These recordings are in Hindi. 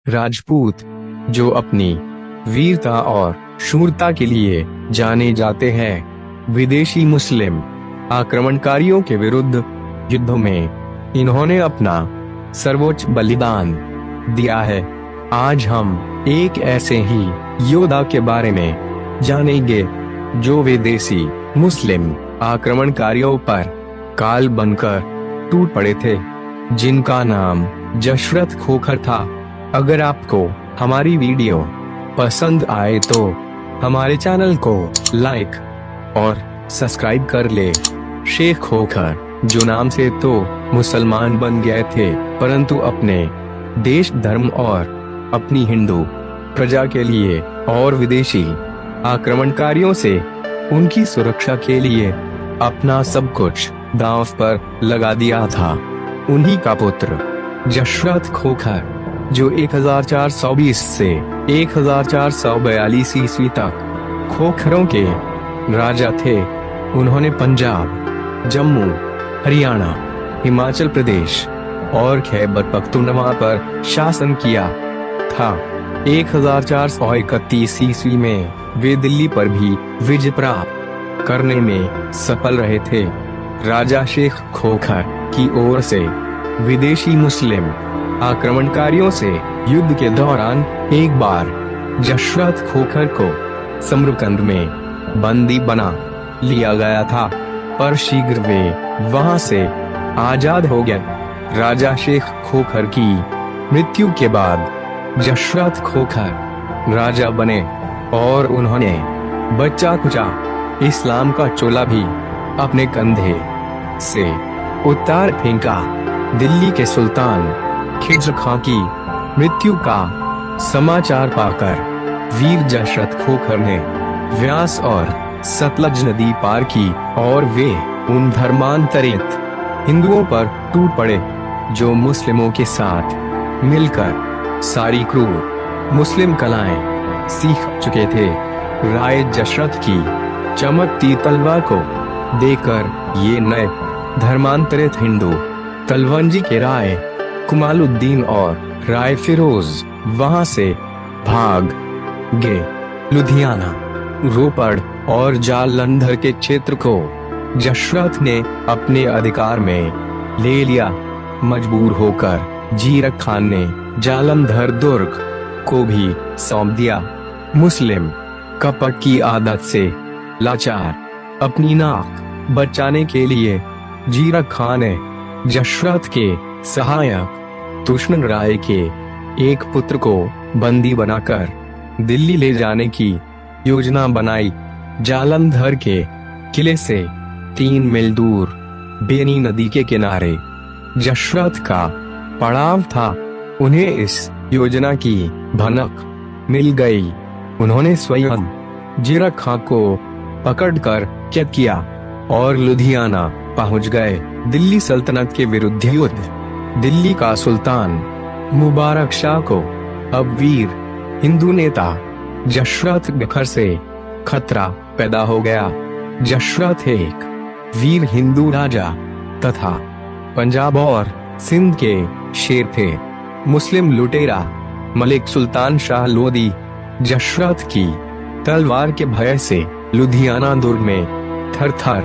राजपूत, जो अपनी वीरता और शूरता के लिए जाने जाते हैं। विदेशी मुस्लिम आक्रमणकारियों के विरुद्ध युद्धों में इन्होंने अपना सर्वोच्च बलिदान दिया है। आज हम एक ऐसे ही योद्धा के बारे में जानेंगे जो विदेशी मुस्लिम आक्रमणकारियों पर काल बनकर टूट पड़े थे, जिनका नाम दशरथ खोखर था। अगर आपको हमारी वीडियो पसंद आए तो हमारे चैनल को लाइक और सब्सक्राइब कर ले। शेख खोखर, जो नाम से तो मुसलमान बन गए थे, परंतु अपने देश धर्म और अपनी हिंदू प्रजा के लिए और विदेशी आक्रमणकारियों से उनकी सुरक्षा के लिए अपना सब कुछ दांव पर लगा दिया था। उन्हीं का पुत्र दशरथ खोखर, जो 1420 से 1442 ईस्वी तक खोखरों के राजा थे, उन्होंने पंजाब, जम्मू, हरियाणा, हिमाचल प्रदेश और खैबर पख्तूनख्वा पर शासन किया था। 1431 ईस्वी में वे दिल्ली पर भी विजय प्राप्त करने में सफल रहे थे। राजा शेख खोखर की ओर से विदेशी मुस्लिम आक्रमणकारियों से युद्ध के दौरान एक बार दशरथ खोखर को समरकंद में बंदी बना लिया गया था, पर शीघ्र वे वहां से आजाद हो गए। राजा शेख खोखर की मृत्यु के बाद दशरथ खोखर राजा बने और उन्होंने बच्चा कुचा इस्लाम का चोला भी अपने कंधे से उतार फेंका। दिल्ली के सुल्तान खिज्र खां की मृत्यु का समाचार पाकर वीर दशरथ खोखर ने व्यास और सतलज नदी पार की और वे उन धर्मांतरित हिंदुओं पर टूट पड़े जो मुस्लिमों के साथ मिलकर सारी क्रूर मुस्लिम कलाएं सीख चुके थे। राय दशरथ की चमकती तलवार को देखकर ये नए धर्मांतरित हिंदू तलवंजी के राय कमालुद्दीन और राय फिरोज वहां से भाग गए। लुधियाना, रोपड़ और जालंधर के क्षेत्र को दशरथ ने अपने अधिकार में ले लिया। मजबूर होकर जीरक खान ने जालंधर दुर्ग को भी सौंप दिया। मुस्लिम कपट की आदत से लाचार अपनी नाक बचाने के लिए जीरक खान ने दशरथ के सहायक तुष्ण राय के एक पुत्र को बंदी बनाकर दिल्ली ले जाने की योजना बनाई। जालंधर के किले से 3 मील दूर बेनी नदी के किनारे दशरथ का पड़ाव था। उन्हें इस योजना की भनक मिल गई। उन्होंने स्वयं जीरक खां को पकड़कर कैद किया और लुधियाना पहुंच गए। दिल्ली सल्तनत के विरुद्ध युद्ध। दिल्ली का सुल्तान मुबारक शाह को अब वीर हिंदू नेता दशरथ खोखर से खतरा पैदा हो गया। दशरथ एक वीर हिंदू राजा तथा पंजाब और सिंध के शेर थे। मुस्लिम लुटेरा मलिक सुल्तान शाह लोदी दशरथ की तलवार के भय से लुधियाना दुर्ग में थर-थर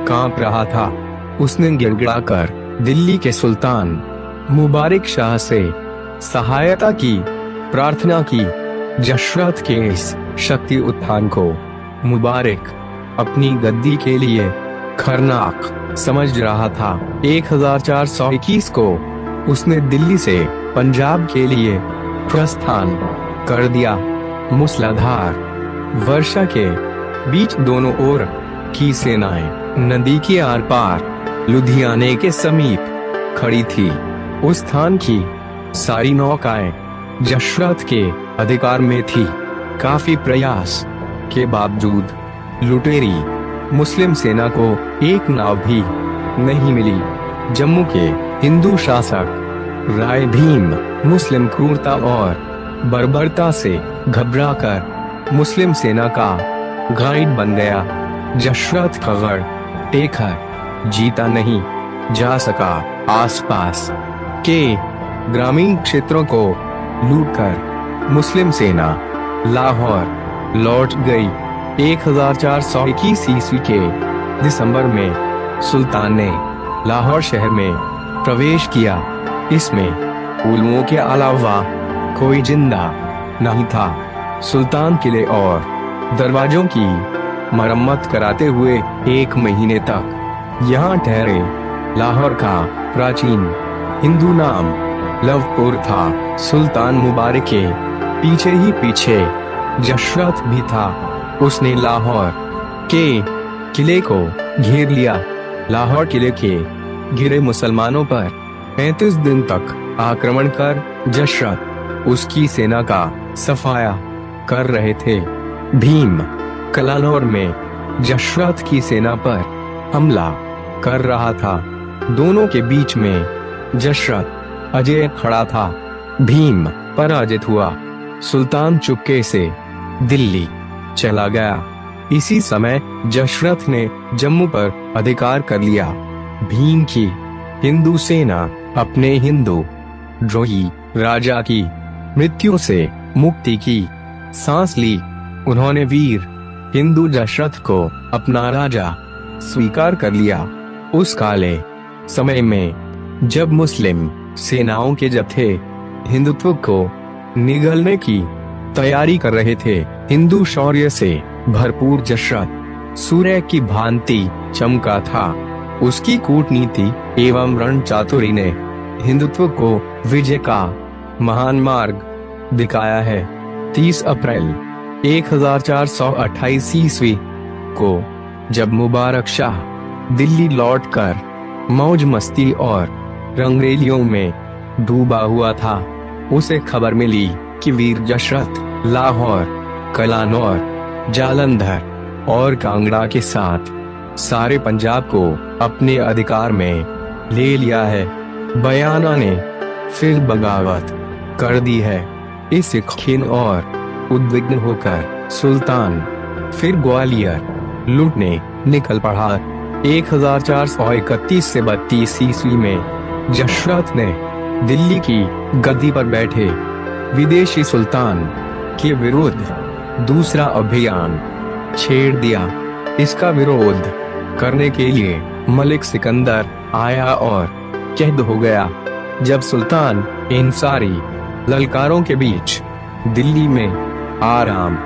कांप रहा था। उसने गिड़गिड़ाकर दिल्ली के सुल्तान मुबारक शाह से सहायता की प्रार्थना की। दशरथ के इस शक्ति उत्थान को मुबारक अपनी गद्दी के लिए खतरनाक समझ रहा था। 1421 को उसने दिल्ली से पंजाब के लिए प्रस्थान कर दिया। मूसलाधार वर्षा के बीच दोनों ओर की सेनाएं नदी के आर पार लुधियाने के समीप खड़ी थी। उस स्थान की सारी नौकाएं दशरथ के अधिकार में थी। काफी प्रयास के बावजूद लुटेरी मुस्लिम सेना को एक नाव भी नहीं मिली। जम्मू के हिंदू शासक राय भीम मुस्लिम क्रूरता और बर्बरता से घबराकर मुस्लिम सेना का गाइड बन गया। दशरथ खगड़ टेकर जीता नहीं जा सका। आसपास के ग्रामीण क्षेत्रों को लूटकर मुस्लिम सेना लाहौर लौट गई। 1421 ईस्वी के दिसंबर में सुल्तान ने लाहौर शहर में प्रवेश किया। इसमें उलमों के अलावा कोई जिंदा नहीं था। सुल्तान किले और दरवाजों की मरम्मत कराते हुए 1 महीने तक यहाँ ठहरे। लाहौर का प्राचीन हिंदू नाम लवपुर था। सुल्तान मुबारक के पीछे ही पीछे जशरथ भी था। उसने लाहौर के किले को घेर लिया। लाहौर किले के घिरे मुसलमानों पर 35 दिन तक आक्रमण कर जशरथ उसकी सेना का सफाया कर रहे थे। भीम कलानौर में जशरथ की सेना पर हमला कर रहा था। दोनों के बीच में जशरथ अजय खड़ा था। भीम पराजित हुआ। सुल्तान चुपके से दिल्ली चला गया। इसी समय जशरथ ने जम्मू पर अधिकार कर लिया। भीम की हिंदू सेना अपने हिंदू द्रोही राजा की मृत्यु से मुक्ति की सांस ली। उन्होंने वीर हिंदू जशरथ को अपना राजा स्वीकार कर लिया। उस काले समय में जब मुस्लिम सेनाओं के जत्थे हिंदुत्व को निगलने की तैयारी कर रहे थे, हिंदू शौर्य से भरपूर जशरथ सूर्य की भांति चमका था। उसकी कूटनीति एवं रणचातुरी ने हिंदुत्व को विजय का महान मार्ग दिखाया है। 30 अप्रैल 1428 ईस्वी को जब मुबारक शाह दिल्ली लौटकर मौज मस्ती और रंगरेलियों में डूबा हुआ था, उसे खबर मिली कि वीर जशरथ लाहौर, कलानौर, जालंधर और कांगड़ा के साथ सारे पंजाब को अपने अधिकार में ले लिया है। बयाना ने फिर बगावत कर दी है। इससे खिन्न और उद्विग्न होकर सुल्तान फिर ग्वालियर लूटने निकल पड़ा। 1431 से 32 ईस्वी में जशरथ ने दिल्ली की गद्दी पर बैठे विदेशी सुल्तान के विरुद्ध दूसरा अभियान छेड़ दिया। इसका विरोध करने के लिए मलिक सिकंदर आया और कैद हो गया। जब सुल्तान इन सारी ललकारों के बीच दिल्ली में आराम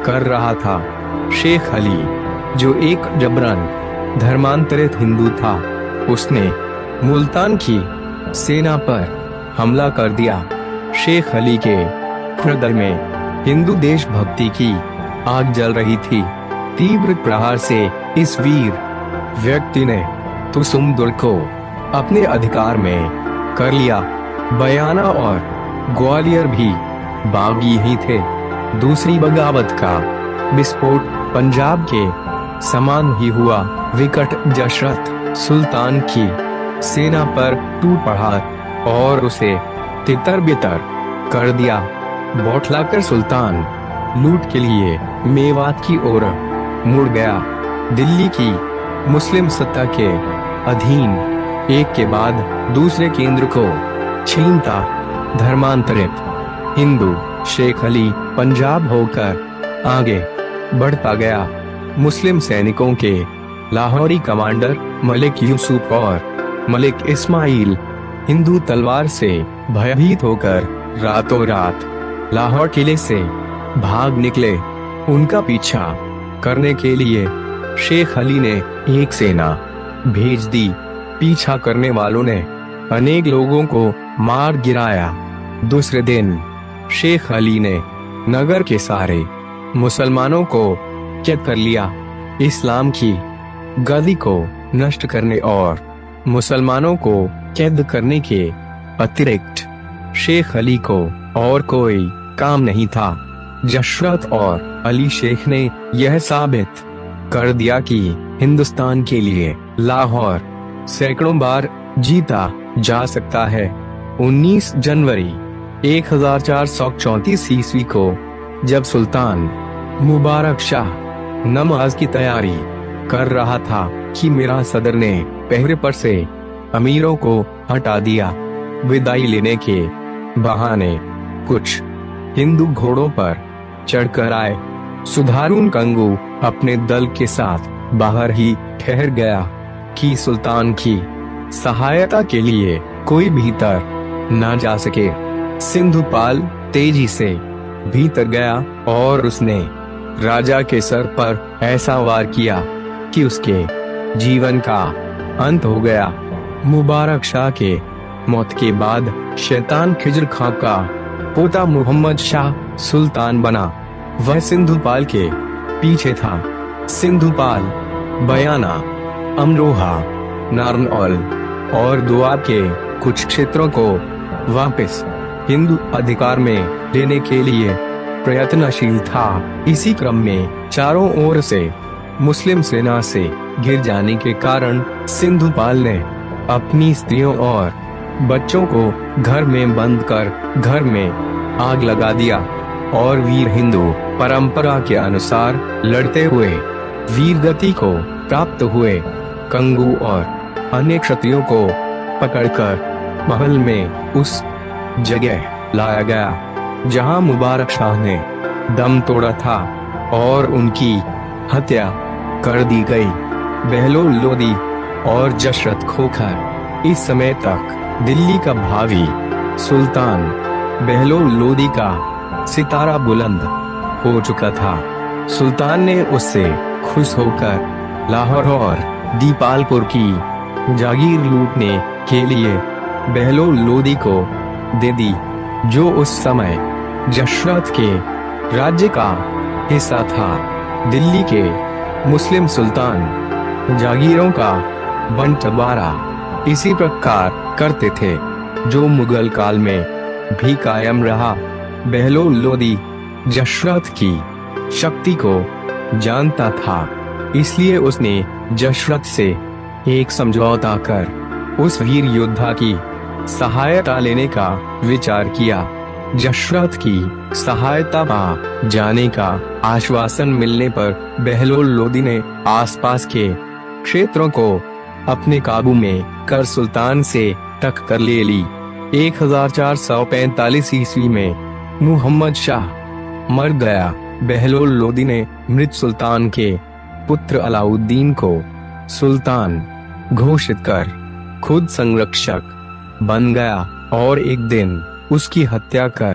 कर रहा था, शेख अली जो एक जबरन धर्मांतरित हिंदू था, उसने मुल्तान की सेना पर हमला कर दिया। शेख अली के हृदय में हिंदू देशभक्ति की आग जल रही थी। तीव्र प्रहार से इस वीर व्यक्ति ने तुसुमदुर को अपने अधिकार में कर लिया। बयाना और ग्वालियर भी बागी ही थे। दूसरी बगावत का विस्फोट पंजाब के समान ही हुआ। विकट जशरथ सुल्तान की सेना पर टूट पड़ा और उसे तितर बितर कर दिया। बौखलाकर सुल्तान लूट के लिए मेवात की ओर मुड़ गया। दिल्ली की मुस्लिम सत्ता के अधीन एक के बाद दूसरे केंद्र को छीनता धर्मांतरित हिंदू शेख अली पंजाब होकर आगे बढ़ता गया। मुस्लिम सैनिकों के लाहौरी कमांडर मलिक यूसुफ और मलिक इस्माइल हिंदू तलवार से भयभीत होकर रातों रात लाहौर किले से भाग निकले। उनका पीछा करने के लिए शेख अली ने एक सेना भेज दी। पीछा करने वालों ने अनेक लोगों को मार गिराया। दूसरे दिन शेख अली ने नगर के सारे मुसलमानों को कैद कर लिया। इस्लाम की गद्दी को नष्ट करने और मुसलमानों को कैद करने के अतिरिक्त शेख अली को और कोई काम नहीं था। जशरथ और अली शेख ने यह साबित कर दिया कि हिंदुस्तान के लिए लाहौर सैकड़ों बार जीता जा सकता है। 19 जनवरी 1434 ईस्वी को जब सुल्तान मुबारक शाह नमाज की तैयारी कर रहा था कि मीरा सदर ने पहरे पर से अमीरों को हटा दिया। विदाई लेने के बहाने कुछ हिंदू घोड़ों पर चढ़कर आए। सुधारुन कंगू अपने दल के साथ बाहर ही ठहर गया कि सुल्तान की सहायता के लिए कोई भीतर न जा सके। सिंधुपाल तेजी से भीतर गया और उसने राजा के सर पर ऐसा वार किया कि उसके जीवन का अंत हो गया। मुबारक शाह के मौत के बाद शैतान खिजर खां का पोता मोहम्मद शाह सुल्तान बना। वह सिंधुपाल के पीछे था। सिंधुपाल बयाना, अमरोहा, नारनौल और दोआब के कुछ क्षेत्रों को वापस हिंदू अधिकार में लेने के लिए प्रयत्नशील था। इसी क्रम में चारों ओर से मुस्लिम सेना से घिर जाने के कारण सिंधुपाल ने अपनी स्त्रियों और बच्चों को घर में बंद कर घर में आग लगा दिया और वीर हिंदू परंपरा के अनुसार लड़ते हुए वीरगति को प्राप्त हुए कंगू और अन्य क्षत्रियों को पकड़कर महल में उस जगह लाया गया जहां मुबारक शाह ने दम तोड़ा था और उनकी हत्या कर दी गई। बहलोल लोदी और दशरथ खोखर इस समय तक दिल्ली का भावी सुल्तान बहलोल लोदी का सितारा बुलंद हो चुका था। सुल्तान ने उससे खुश होकर लाहौर और दीपालपुर की जागीर लूटने के लिए बहलोल लोदी को दे दी, जो उस समय दशरथ के राज्य का हिस्सा था। दिल्ली के मुस्लिम सुल्तान जागीरों का बंटवारा इसी प्रकार करते थे जो मुगल काल में भी कायम रहा। बहलोल लोदी दशरथ की शक्ति को जानता था, इसलिए उसने दशरथ से एक समझौता कर उस वीर योद्धा की सहायता लेने का विचार किया। दशरथ की सहायता पा जाने का आश्वासन मिलने पर बहलोल लोदी ने आसपास के क्षेत्रों को अपने काबू में कर सुल्तान से टक्कर ले ली। 1445 ईस्वी में मुहम्मद शाह मर गया। बहलोल लोदी ने मृत सुल्तान के पुत्र अलाउद्दीन को सुल्तान घोषित कर खुद संरक्षक बन गया और एक दिन उसकी हत्या कर